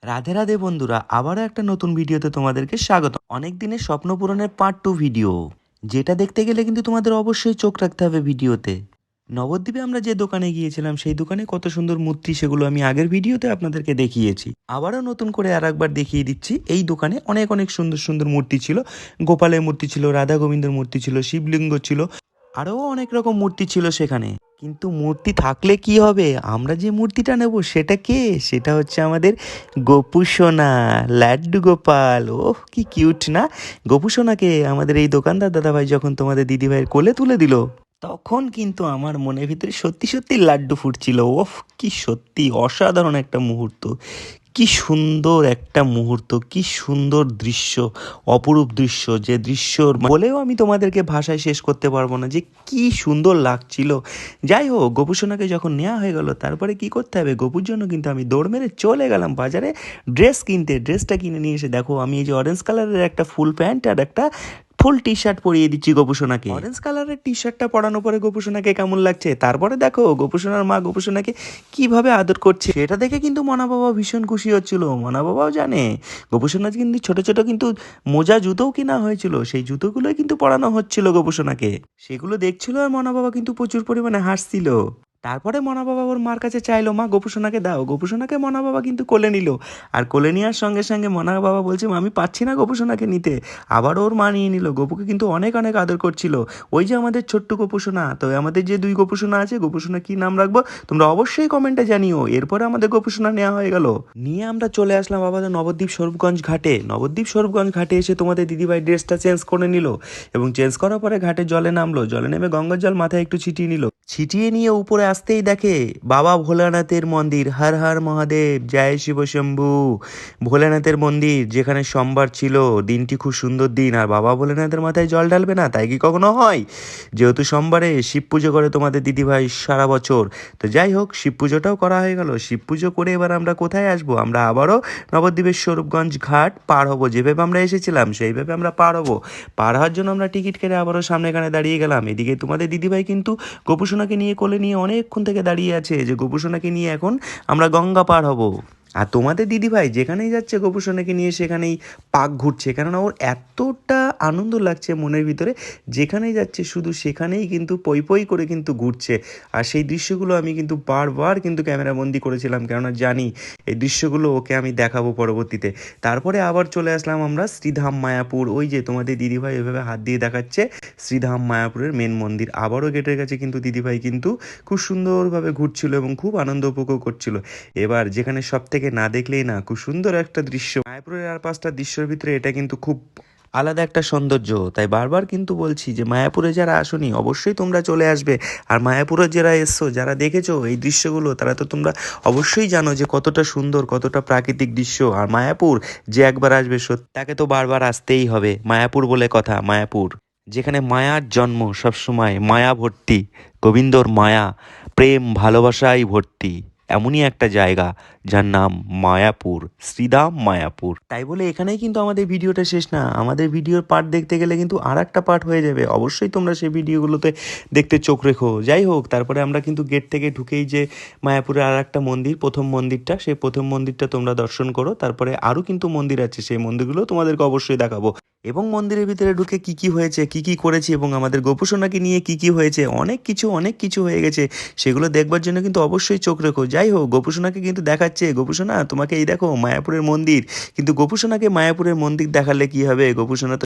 রাধে রাধে বন্ধুরা, আবারও একটা নতুন ভিডিওতে তোমাদেরকে স্বাগত। অনেক দিনের স্বপ্ন পূরণের পার্ট 2 ভিডিও, যেটা দেখতে গেলে কিন্তু তোমাদের অবশ্যই চোখ রাখতে হবে ভিডিওতে। নবদ্বীপে আমরা যে দোকানে গিয়েছিলাম সেই দোকানে কত সুন্দর মূর্তি, সেগুলো আমি আগের ভিডিওতে আপনাদেরকে দেখিয়েছি। আবারও নতুন করে আর একবার দেখিয়ে দিচ্ছি। এই দোকানে অনেক অনেক সুন্দর সুন্দর মূর্তি ছিল। গোপালের মূর্তি ছিল, রাধা গোবিন্দের মূর্তি ছিল, শিবলিঙ্গ ছিল, আরও অনেক রকম মূর্তি ছিল সেখানে। কিন্তু মূর্তি থাকলে কি হবে, আমরা যে মূর্তিটা নেব সেটা কে, সেটা হচ্ছে আমাদের গোপুসোনা, লাড্ডু গোপাল। ওহ কি কিউট না! গোপুসোনাকে আমাদের এই দোকানদার দাদাভাই যখন তোমাদের দিদিভাইয়ের কোলে তুলে দিল, তখন কিন্তু আমার মনের ভিতরে সত্যি সত্যি লাড্ডু ফুটছিল। ওফ, কি সত্যি অসাধারণ একটা মুহূর্ত, কি সুন্দর একটা মুহূর্ত, কি সুন্দর দৃশ্য, অপরূপ দৃশ্য। যে দৃশ্যর বলেও আমি তোমাদেরকে ভাষায় শেষ করতে পারবো না যে কি সুন্দর লাগছিল। যাই হোক, গোপুসোনাকে যখন নেওয়া হয়ে গেল, তারপরে কি করতে হবে, গোপুর জন্য কিন্তু আমি দৌড় মেরে চলে গেলাম বাজারে ড্রেস কিনতে। ড্রেসটা কিনে নিয়ে এসে দেখো, আমি এই যে অরেঞ্জ কালারের একটা ফুল প্যান্ট আর একটা ফুল টি শার্ট পরিয়ে দিচ্ছি গোপুসোনাকে। অরেঞ্জ কালারের টি শার্টটা পরানোর পরে গোপুসোনাকে কেমন লাগছে, তারপরে দেখো গোপুসোনার মা গোপুসোনাকে কিভাবে আদর করছে, সেটা দেখে কিন্তু মনা বাবা ভীষণ খুশি হচ্ছিল। মনা বাবাও জানে গোপুসোনার কিন্তু ছোট ছোট কিন্তু মোজা জুতোও কেনা হয়েছিল, সেই জুতোগুলোই কিন্তু পরানো হচ্ছিল গোপুসোনাকে। সেগুলো দেখছিল আর মনা বাবা কিন্তু প্রচুর পরিমাণে হাসছিল। তারপরে মনা বাবা ওর মার কাছে চাইলো, মা গোপুসোনাকে দাও। গোপুসোনাকে মনা বাবা কিন্তু কোলে নিল, আর কোলে নেওয়ার সঙ্গে সঙ্গে মনা বাবা বলছে, আমি পাচ্ছি না গোপুসোনাকে নিতে। আবার ওর মা নিয়ে নিল। গপুকে কিন্তু অনেক অনেক আদর করছিল। ওই যে আমাদের ছোট্ট গোপুসোনা, তো আমাদের যে দুই গোপুসোনা আছে, গোপুসোনা কি নাম রাখবো তোমরা অবশ্যই কমেন্টে জানিও। এরপরে আমাদের গোপুসোনা নেওয়া হয়ে গেল, নিয়ে আমরা চলে আসলাম আমাদের নবদ্বীপ স্বরূপগঞ্জ ঘাটে। নবদ্বীপ স্বরূপগঞ্জ ঘাটে এসে তোমাদের দিদিভাই ড্রেসটা চেঞ্জ করে নিল, এবং চেঞ্জ করার পরে ঘাটে জলে নামলো। জলে নেমে গঙ্গার জল মাথায় একটু ছিটিয়ে নিল। ছিটিয়ে নিয়ে উপরে আসতেই দেখে বাবা ভোলানাথের মন্দির। হর হর মহাদেব, জয় শিব শম্ভু। ভোলানাথের মন্দির, যেখানে সোমবার ছিল, দিনটি খুব সুন্দর দিন, আর বাবা ভোলানাথের মাথায় জল ঢালবে না, তাই কি কখনো হয়? যেহেতু সোমবারে শিব পুজো করে তোমাদের দিদিভাই সারা বছর, তো যাই হোক, শিব পুজোটাও করা হয়ে গেল। শিব পুজো করে এবার আমরা কোথায় আসবো, আমরা আবারও নবদ্বীপের স্বরূপগঞ্জ ঘাট পার হবো। যেভাবে আমরা এসেছিলাম সেইভাবে আমরা পার হবো। পার হওয়ার জন্য আমরা টিকিট কেটে আবারও সামনে এখানে দাঁড়িয়ে গেলাম। এদিকে তোমাদের দিদিভাই কিন্তু গোপুসোনাকে নিয়ে কোলে নিয়ে অনেকক্ষণ থেকে দাঁড়িয়ে আছে, যে গোপুসোনাকে নিয়ে এখন আমরা গঙ্গা পার হব। আর তোমাদের দিদিভাই যেখানেই যাচ্ছে গোপুসোনাকে নিয়ে সেখানেই পাক ঘুরছে, কেননা ওর এতটা আনন্দ লাগছে মনের ভিতরে, যেখানেই যাচ্ছে শুধু সেখানেই কিন্তু পই পই করে কিন্তু ঘুরছে। আর সেই দৃশ্যগুলো আমি কিন্তু বারবার কিন্তু ক্যামেরাবন্দি করেছিলাম, কেননা জানি এই দৃশ্যগুলো ওকে আমি দেখাবো পরবর্তীতে। তারপরে আবার চলে আসলাম আমরা শ্রীধাম মায়াপুর। ওই যে তোমাদের দিদিভাই এভাবে হাত দিয়ে দেখাচ্ছে শ্রীধাম মায়াপুরের মেন মন্দির। আবারও গেটের কাছে কিন্তু দিদিভাই কিন্তু খুব সুন্দরভাবে ঘুরছিল এবং খুব আনন্দ উপভোগ করছিল। এবার যেখানে সব থেকে না দেখলেই না, খুব সুন্দর একটা দৃশ্য মায়াপুরের আর পাঁচটা দৃশ্যের ভিতরে এটা কিন্তু খুব আলাদা একটা সৌন্দর্য। তাই বারবার কিন্তু বলছি যে মায়াপুরে যারা আসোনি অবশ্যই তোমরা চলে আসবে। আর মায়াপুরে যারা এসছো, যারা দেখেছো এই দৃশ্যগুলো, তারা তো তোমরা অবশ্যই জানো যে কতটা সুন্দর, কতটা প্রাকৃতিক দৃশ্য। আর মায়াপুর যে একবার আসবে সত্যি, তাকে তো বারবার আসতেই হবে। মায়াপুর বলে কথা, মায়াপুর যেখানে মায়ার জন্ম, সবসময় মায়া ভর্তি, গোবিন্দর মায়া, প্রেম ভালোবাসায় ভর্তি, এমনই একটা জায়গা যার নাম মায়াপুর, শ্রীধাম মায়াপুর। তাই বলে এখানেই কিন্তু আমাদের ভিডিওটা শেষ না। আমাদের ভিডিওর পার্ট দেখতে গেলে কিন্তু আর একটা পার্ট হয়ে যাবে, অবশ্যই তোমরা সেই ভিডিওগুলোতে দেখতে চোখ রেখো। যাই হোক, তারপরে আমরা কিন্তু গেট থেকে ঢুকেই যে মায়াপুরের আর একটা মন্দির, প্রথম মন্দিরটা, সেই প্রথম মন্দিরটা তোমরা দর্শন করো। তারপরে আরও কিন্তু মন্দির আছে, সেই মন্দিরগুলো তোমাদেরকে অবশ্যই দেখাবো। এবং মন্দিরের ভিতরে ঢুকে কি কি হয়েছে, কি কি করেছি, এবং আমাদের গোপুসোনাকে নিয়ে কি কি হয়েছে, অনেক কিছু অনেক কিছু হয়ে গেছে, সেগুলো দেখবার জন্য কিন্তু অবশ্যই চোখ রেখো। যাই হোক, গোপুসোনাকে কিন্তু দেখাচ্ছে, গোপুসোনা তোমাকে এই দেখো মায়াপুরের মন্দির। কিন্তু গোপুসোনাকে মায়াপুরের মন্দির দেখালে কি হবে, গোপুসোনা তো